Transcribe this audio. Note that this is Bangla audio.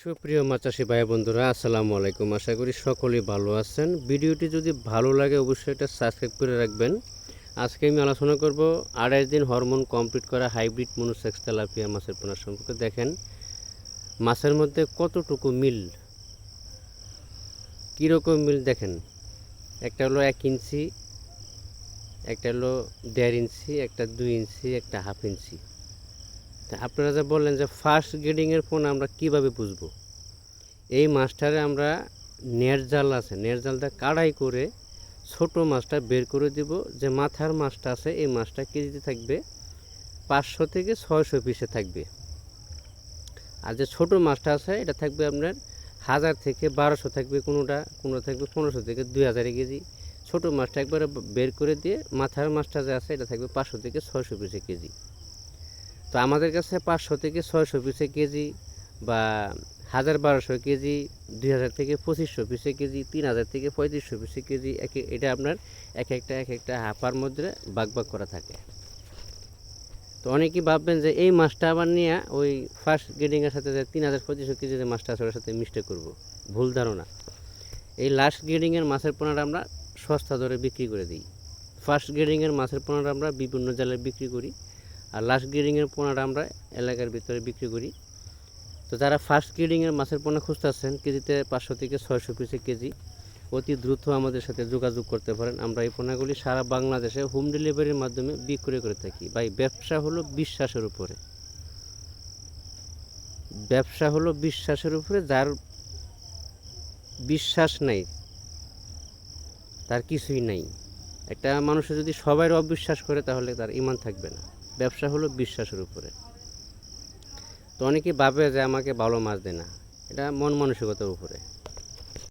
সুপ্রিয় মাছ চাষি ভাই বন্ধুরা, আসসালামু আলাইকুম। আশা করি সকলেই ভালো আছেন। ভিডিওটি যদি ভালো লাগে অবশ্যই এটা সাবস্ক্রাইব করে রাখবেন। আজকে আমি আলোচনা করব 28 দিন হরমোন কমপ্লিট করা হাইব্রিড মনোসেক্স তেলাপিয়া মাছের পোনা সম্পর্কে। দেখেন মাছের মধ্যে কতটুকু মিল, কীরকম মিল দেখেন। একটা হলো 1 ইঞ্চি, একটা হলো 1.5 ইঞ্চি, একটা 2 ইঞ্চি, একটা 1/2 ইঞ্চি। তা আপনারা যা বললেন যে ফার্স্ট গ্রেডিংয়ের পোনা আমরা কীভাবে বুঝবো, এই মাছটারে আমরা নেট জাল আছে, নেট জালটা কাড়াই করে ছোট মাছটা বের করে দিব। যে মাথার মাছটা আছে এই মাছটা কেজিতে থাকবে 500 থেকে 600 পিসে থাকবে। আর যে ছোট মাছটা আছে এটা থাকবে আপনার 1000 থেকে 1200 থাকবে, কোনোটা থাকবে 1500 থেকে 2000 কেজি। ছোট মাছটা একবারে বের করে দিয়ে মাথার মাছটা যে আছে এটা থাকবে 500 থেকে 600 পিসে কেজি। তো আমাদের কাছে 500 থেকে 600 পিসে কেজি বা 1000-1200 কেজি, 2000 থেকে 2500 পিসে কেজি, 3000 থেকে 3500 পিসে কেজি, এটা আপনার এক একটা হাঁপার মধ্যে ভাগ করা থাকে। তো অনেকেই ভাববেন যে এই মাছটা আবার নিয়ে ওই ফার্স্ট গ্রেডিংয়ের সাথে যে 3000-3500 কেজি যে মাছটা আছে ওটার সাথে মিস্টেক করব, ভুল ধারণা। এই লাস্ট গ্রেডিংয়ের মাছের পোনাটা আমরা সস্তা দরে বিক্রি করে দিই। ফার্স্ট গ্রেডিংয়ের মাছের পোনাটা আমরা বিভিন্ন জায়গায় বিক্রি করি, আর লাস্ট গ্রেডিংয়ের পোনাটা আমরা এলাকার ভিতরে বিক্রি করি। তো যারা ফার্স্ট গ্রেডিংয়ের মাছের পোনা খুঁজতেছেন কেজিতে 500 থেকে 600 পিসে কেজি, অতি দ্রুত আমাদের সাথে যোগাযোগ করতে পারেন। আমরা এই পোনাগুলি সারা বাংলাদেশে হোম ডেলিভারির মাধ্যমে বিক্রয় করে থাকি। ভাই ব্যবসা হলো বিশ্বাসের উপরে, ব্যবসা হলো বিশ্বাসের উপরে। যার বিশ্বাস নাই তার কিছুই নাই। একটা মানুষের যদি সবাই অবিশ্বাস করে তাহলে তার ঈমান থাকবে না। ব্যবসা হলো বিশ্বাসের উপরে। তো অনেকেই ভাবে যে আমাকে ভালো মাছ দেয় না, এটা মন মানসিকতার উপরে।